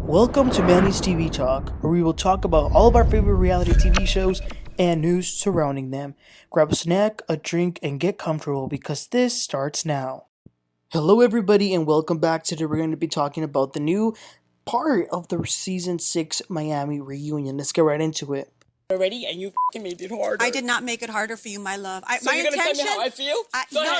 Welcome to Manny's TV Talk, where we will talk about all of our favorite reality TV shows and news surrounding them. Grab a snack, a drink, and get comfortable because this starts now. Hello, everybody, and welcome back. Today, we're going to be talking about the new part of the season 6 Miami reunion. Let's get right into it. Already, and you made it harder. I did not make it harder for you, my love. So you're gonna tell me how I feel?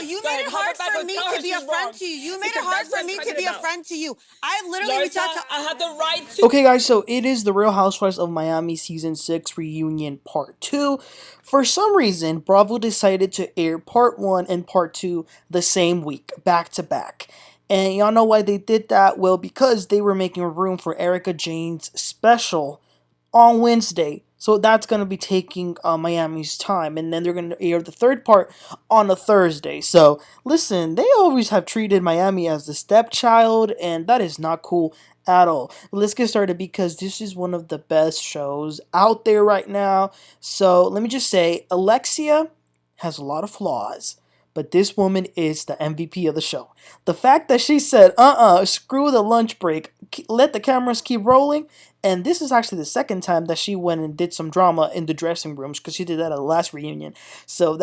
You made it hard for me to be a friend to you. You made it hard for me to be a friend to you. I literally reached out to. I had the right to. Okay, guys, so it is the Real Housewives of Miami season 6 reunion part 2. For some reason, Bravo decided to air part 1 and part 2 the same week, back to back. And y'all know why they did that? Well, because they were making room for Erika Jayne's special on Wednesday. So that's going to be taking Miami's time. And then they're going to air the third part on a Thursday. So, listen, they always have treated Miami as the stepchild. And that is not cool at all. Let's get started because this is one of the best shows out there right now. So, let me just say, Alexia has a lot of flaws. But this woman is the MVP of the show. The fact that she said, screw the lunch break, let the cameras keep rolling. And this is actually the second time that she went and did some drama in the dressing rooms because she did that at the last reunion. So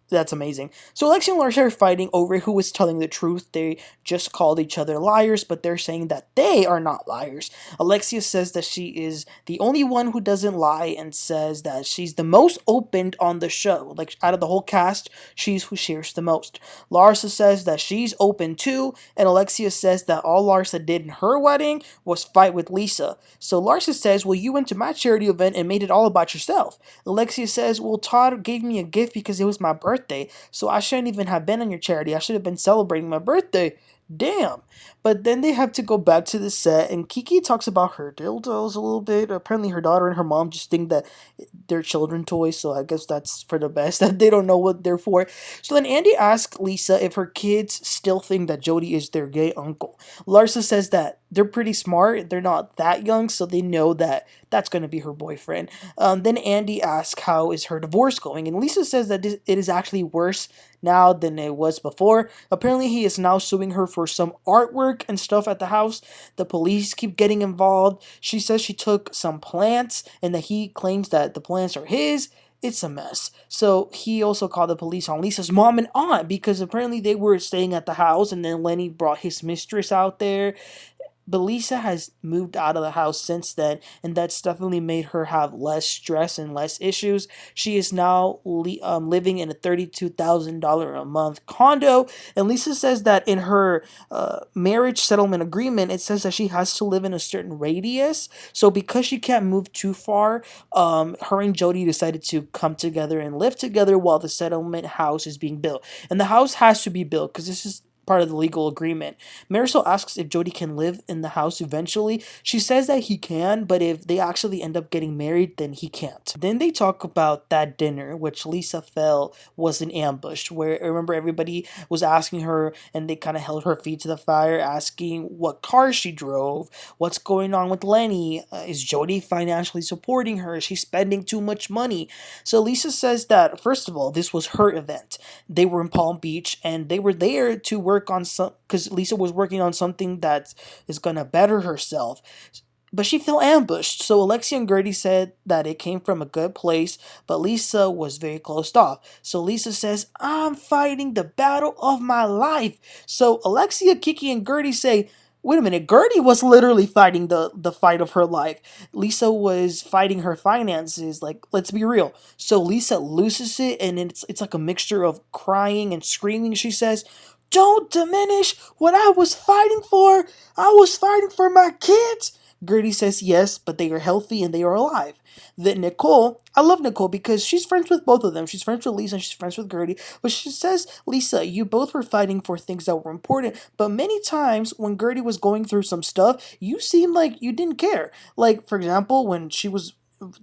that's amazing. So Alexia and Larsa are fighting over who is telling the truth. They just called each other liars, but they're saying that they are not liars. Alexia says that she is the only one who doesn't lie and says that she's the most open on the show. Like, out of the whole cast, she's who shares the most. Larsa says that she's open too, and Alexia says that all Larsa did in her wedding was fight with Lisa. So Larsa says, well, you went to my charity event and made it all about yourself. Alexia says, well, Todd gave me a gift because it was my birthday, so I shouldn't even have been on your charity. I should have been celebrating my birthday. Damn. But then they have to go back to the set, and Kiki talks about her dildos a little bit. Apparently her daughter and her mom just think that they're children toys, so I guess that's for the best, that they don't know what they're for. So then Andy asks Lisa if her kids still think that Jodi is their gay uncle. Larsa says that they're pretty smart, they're not that young, so they know that that's going to be her boyfriend. Then Andy asks how is her divorce going, and Lisa says that it is actually worse now than it was before. Apparently he is now suing her for some artwork and stuff at the house. The police keep getting involved. She says she took some plants and that he claims that the plants are his. It's a mess. So he also called the police on Lisa's mom and aunt because apparently they were staying at the house and then Lenny brought his mistress out there. But Lisa has moved out of the house since then, and that's definitely made her have less stress and less issues. She is now living in a $32,000 a month condo, and Lisa says that in her marriage settlement agreement, it says that she has to live in a certain radius. So because she can't move too far, her and Jodi decided to come together and live together while the settlement house is being built. And the house has to be built because this is part of the legal agreement. Marysol asks if Jodi can live in the house eventually. She says that he can, but if they actually end up getting married, then he can't. Then they talk about that dinner, which Lisa felt was an ambush, where remember everybody was asking her and they kind of held her feet to the fire, asking what car she drove, what's going on with Lenny, is Jodi financially supporting her, is she spending too much money? So Lisa says that, first of all, this was her event. They were in Palm Beach and they were there to work on some, because Lisa was working on something that is gonna better herself, but she felt ambushed. So Alexia and Guerdy said that it came from a good place, but Lisa was very closed off. So Lisa says, I'm fighting the battle of my life. So Alexia, Kiki, and Guerdy say, wait a minute, Guerdy was literally fighting the fight of her life. Lisa was fighting her finances, like, let's be real. So Lisa loses it, and it's like a mixture of crying and screaming. She says, don't diminish what I was fighting for. I was fighting for my kids. Guerdy says yes, but they are healthy and they are alive. Then Nicole, I love Nicole because she's friends with both of them. She's friends with Lisa and she's friends with Guerdy. But she says, Lisa, you both were fighting for things that were important. But many times when Guerdy was going through some stuff, you seemed like you didn't care. Like, for example, when she was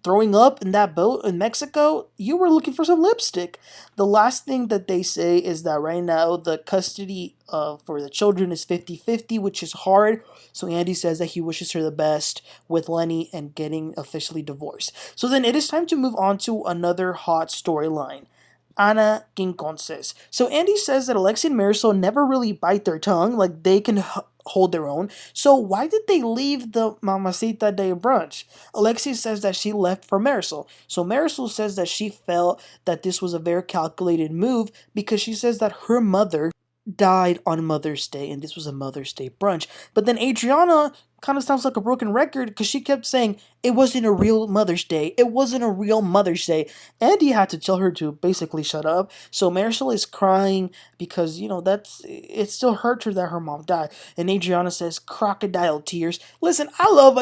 throwing up in that boat in Mexico, you were looking for some lipstick. The last thing that they say is that right now the custody for the children is 50-50, which is hard. So Andy says that he wishes her the best with Lenny and getting officially divorced. So then it is time to move on to another hot storyline. Ana Quinconces. So Andy says that Alexia and Marysol never really bite their tongue. Like, they can hold their own. So why did they leave the Mamacita Day brunch? Alexia says that she left for Marysol. So Marysol says that she felt that this was a very calculated move because she says that her mother died on Mother's Day and this was a Mother's Day brunch. But then Adriana kind of sounds like a broken record because she kept saying it wasn't a real Mother's Day. It wasn't a real Mother's Day. Andy had to tell her to basically shut up. So Marysol is crying because, it still hurts her that her mom died. And Adriana says crocodile tears. Listen, I love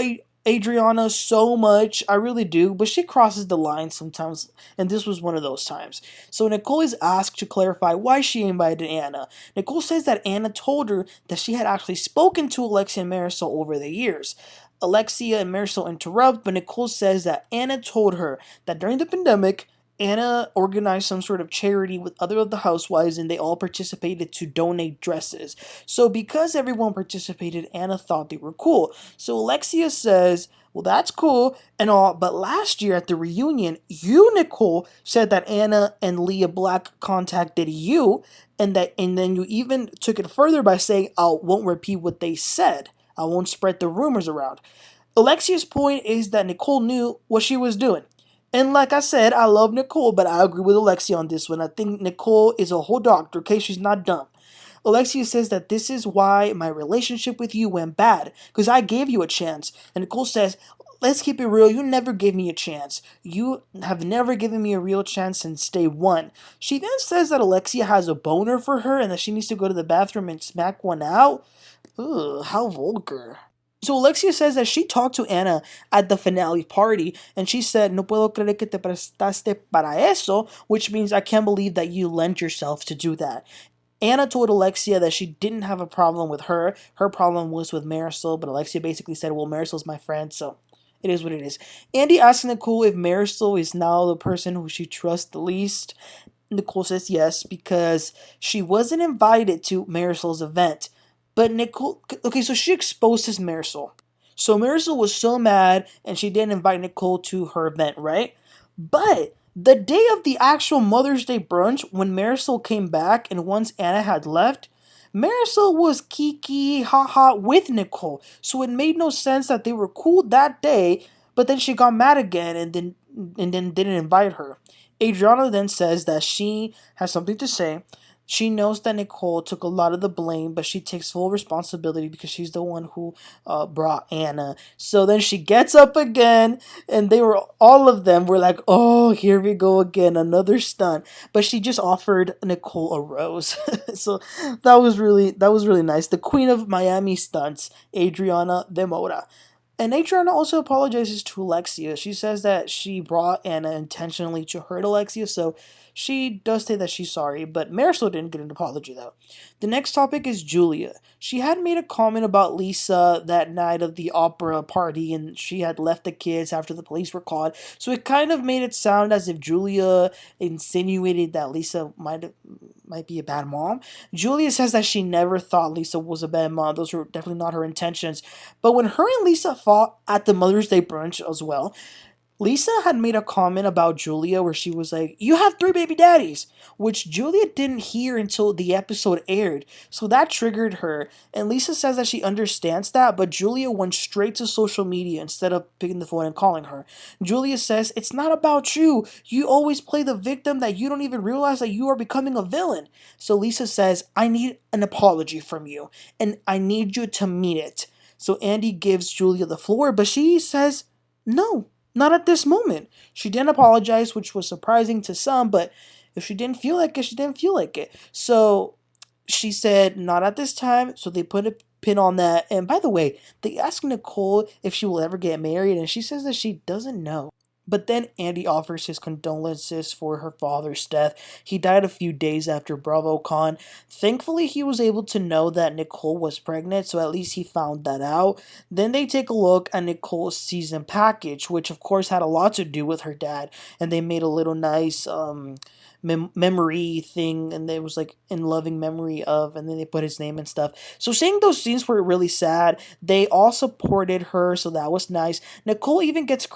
Adriana so much. I really do. But she crosses the line sometimes. And this was one of those times. So Nicole is asked to clarify why she invited Anna. Nicole says that Anna told her that she had actually spoken to Alexia and Marysol over the years. Alexia and Marysol interrupt, but Nicole says that Anna told her that during the pandemic, Anna organized some sort of charity with other of the housewives and they all participated to donate dresses. So because everyone participated, Anna thought they were cool. So Alexia says, well, that's cool and all, but last year at the reunion, you, Nicole, said that Anna and Leah Black contacted you and then you even took it further by saying, I won't repeat what they said. I won't spread the rumors around. Alexia's point is that Nicole knew what she was doing. And like I said, I love Nicole, but I agree with Alexia on this one. I think Nicole is a whole doctor, okay? She's not dumb. Alexia says that this is why my relationship with you went bad, because I gave you a chance. And Nicole says, let's keep it real, you never gave me a chance. You have never given me a real chance since day one. She then says that Alexia has a boner for her and that she needs to go to the bathroom and smack one out. Ugh, how vulgar. So Alexia says that she talked to Anna at the finale party and she said, no puedo creer que te prestaste para eso, which means I can't believe that you lent yourself to do that. Anna told Alexia that she didn't have a problem with her. Her problem was with Marysol, but Alexia basically said, well, Marysol's my friend, so it is what it is. Andy asks Nicole if Marysol is now the person who she trusts the least. Nicole says yes, because she wasn't invited to Marysol's event. But Nicole, okay, so she exposes Marysol. So Marysol was so mad and she didn't invite Nicole to her event, right? But the day of the actual Mother's Day brunch, when Marysol came back and once Anna had left, Marysol was Kiki, haha, with Nicole. So it made no sense that they were cool that day, but then she got mad again and then didn't invite her. Adriana then says that she has something to say. She knows that Nicole took a lot of the blame, but she takes full responsibility because she's the one who brought Anna. So then she gets up again, and all of them were like, oh, here we go again, another stunt. But she just offered Nicole a rose. So that was really nice. The queen of Miami stunts, Adriana de Moura. And Adriana also apologizes to Alexia. She says that she brought Anna intentionally to hurt Alexia, so she does say that she's sorry, but Marysol didn't get an apology though. The next topic is Julia. She had made a comment about Lisa that night of the opera party, and she had left the kids after the police were called, so it kind of made it sound as if Julia insinuated that Lisa might be a bad mom. Julia says that she never thought Lisa was a bad mom. Those were definitely not her intentions. But when her and Lisa fought at the Mother's Day brunch as well, Lisa had made a comment about Julia where she was like, you have 3 baby daddies, which Julia didn't hear until the episode aired. So that triggered her. And Lisa says that she understands that, but Julia went straight to social media instead of picking the phone and calling her. Julia says, it's not about you. You always play the victim that you don't even realize that you are becoming a villain. So Lisa says, I need an apology from you, and I need you to mean it. So Andy gives Julia the floor, but she says, no. Not at this moment. She didn't apologize, which was surprising to some, but if she didn't feel like it, she didn't feel like it. So she said, not at this time, so they put a pin on that. And by the way, they asked Nicole if she will ever get married, and she says that she doesn't know. But then Andy offers his condolences for her father's death. He died a few days after BravoCon. Thankfully, he was able to know that Nicole was pregnant, so at least he found that out. Then they take a look at Nicole's season package, which of course had a lot to do with her dad. And they made a little nice memory thing, and it was like in loving memory of, and then they put his name and stuff. So seeing those scenes were really sad. They all supported her, so that was nice. Nicole even gets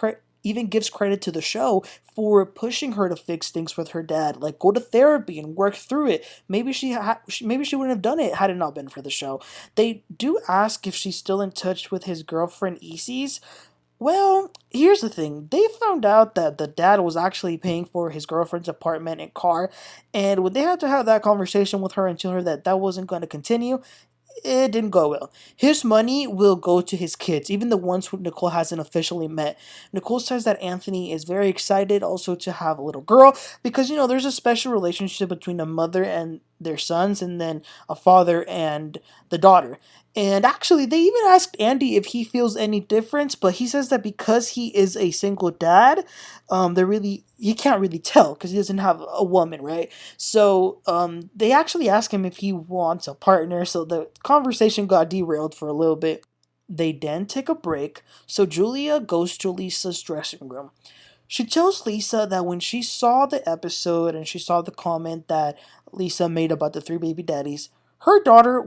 even gives credit to the show for pushing her to fix things with her dad, like go to therapy and work through it. Maybe she wouldn't have done it had it not been for the show. They do ask if she's still in touch with his girlfriend Isis. Well, here's the thing. They found out that the dad was actually paying for his girlfriend's apartment and car, and when they had to have that conversation with her and tell her that that wasn't going to continue, it didn't go well. His money will go to his kids, even the ones who Nicole hasn't officially met. Nicole says that Anthony is very excited also to have a little girl because, there's a special relationship between a mother and their sons and then a father and the daughter. And actually, they even asked Andy if he feels any difference, but he says that because he is a single dad, he can't really tell because he doesn't have a woman, right? So they actually ask him if he wants a partner. So the conversation got derailed for a little bit. They then take a break. So Julia goes to Lisa's dressing room. She tells Lisa that when she saw the episode and she saw the comment that Lisa made about the three baby daddies, her daughter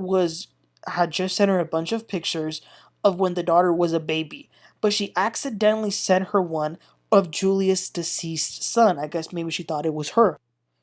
had just sent her a bunch of pictures of when the daughter was a baby, but she accidentally sent her one of Julia's deceased son. I guess maybe she thought it was her.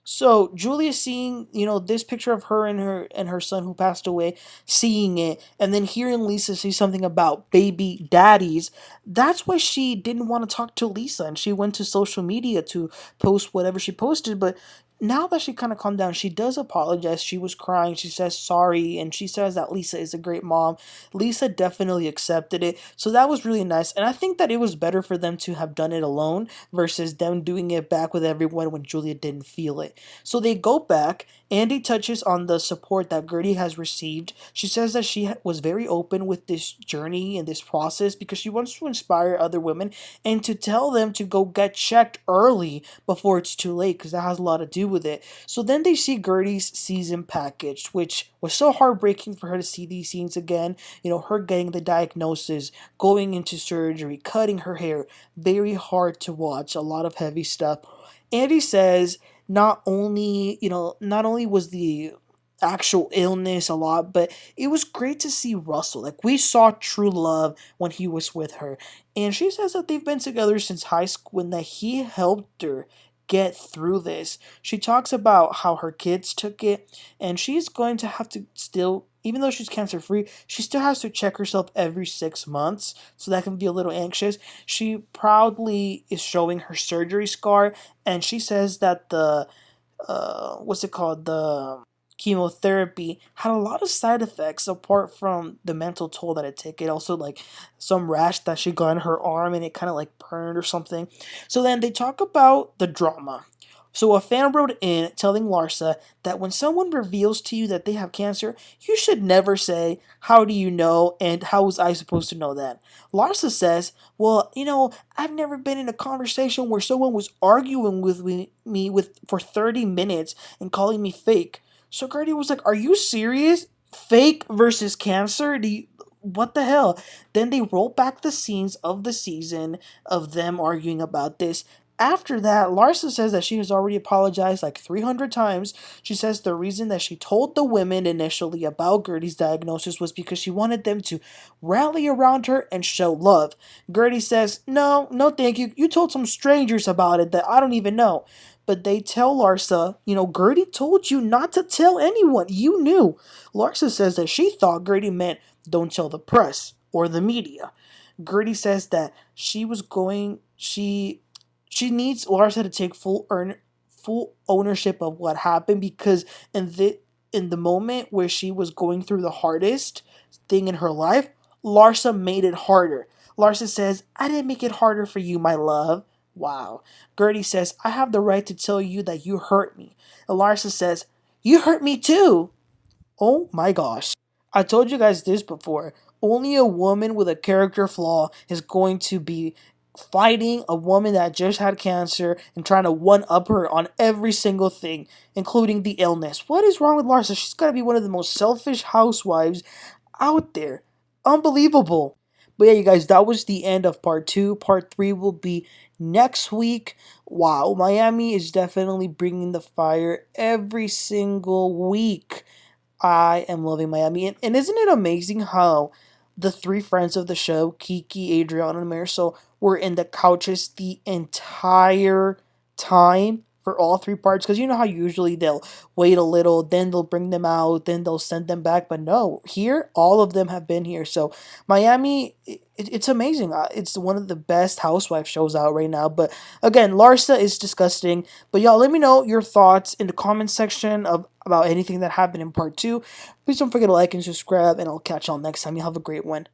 So Julia seeing, this picture of her and her son who passed away, seeing it, and then hearing Lisa say something about baby daddies, that's why she didn't want to talk to Lisa and she went to social media to post whatever she posted. But now that she kind of calmed down, she does apologize. She was crying. She says sorry, and she says that Lisa is a great mom. Lisa definitely accepted it, so that was really nice. And I think that it was better for them to have done it alone versus them doing it back with everyone when Julia didn't feel it. So they go back. Andy touches on the support that Guerdy has received. She says that she was very open with this journey and this process because she wants to inspire other women and to tell them to go get checked early before it's too late because that has a lot to do with it. So then they see Guerdy's season package, which was so heartbreaking for her to see these scenes again. Her getting the diagnosis, going into surgery, cutting her hair. Very hard to watch. A lot of heavy stuff. Andy says not only was the actual illness a lot, but it was great to see Russell. Like, we saw true love when he was with her. And she says that they've been together since high school and that he helped her get through this. She talks about how her kids took it, and she's going to have to still, even though she's cancer free, she still has to check herself every 6 months, so that can be a little anxious. She proudly is showing her surgery scar, and she says that the the chemotherapy had a lot of side effects apart from the mental toll that it took. It also, like, some rash that she got in her arm and it kind of like burned or something. So then they talk about the drama. So a fan wrote in telling Larsa that when someone reveals to you that they have cancer, you should never say, "How do you know?" and "How was I supposed to know that?" Larsa says, "Well, I've never been in a conversation where someone was arguing with me for 30 minutes and calling me fake." So Guerdy was like, "Are you serious? Fake versus cancer? What the hell?" Then they roll back the scenes of the season of them arguing about this. After that, Larsa says that she has already apologized like 300 times. She says the reason that she told the women initially about Guerdy's diagnosis was because she wanted them to rally around her and show love. Guerdy says, no, thank you. You told some strangers about it that I don't even know. But they tell Larsa, Guerdy told you not to tell anyone. You knew. Larsa says that she thought Guerdy meant don't tell the press or the media. Guerdy says that she needs Larsa to take full ownership of what happened because in the moment where she was going through the hardest thing in her life, Larsa made it harder. Larsa says, "I didn't make it harder for you, my love." Wow. Guerdy says, "I have the right to tell you that you hurt me." And Larsa says, "You hurt me too." Oh my gosh. I told you guys this before. Only a woman with a character flaw is going to be fighting a woman that just had cancer and trying to one-up her on every single thing, including the illness. What is wrong with Larsa? She's got to be one of the most selfish housewives out there. Unbelievable. But yeah, you guys, that was the end of part 2. Part 3 will be next week. Wow, Miami is definitely bringing the fire every single week. I am loving Miami. And isn't it amazing how the three friends of the show, Kiki, Adriana, and Marysol, were in the couches the entire time for all three parts. Because you know how usually they'll wait a little, then they'll bring them out, then they'll send them back. But no, here, all of them have been here. So Miami, it's amazing. It's one of the best housewife shows out right now. But again, Larsa is disgusting. But y'all, let me know your thoughts in the comment section of about anything that happened in part 2. Please don't forget to like and subscribe, and I'll catch y'all next time. You have a great one.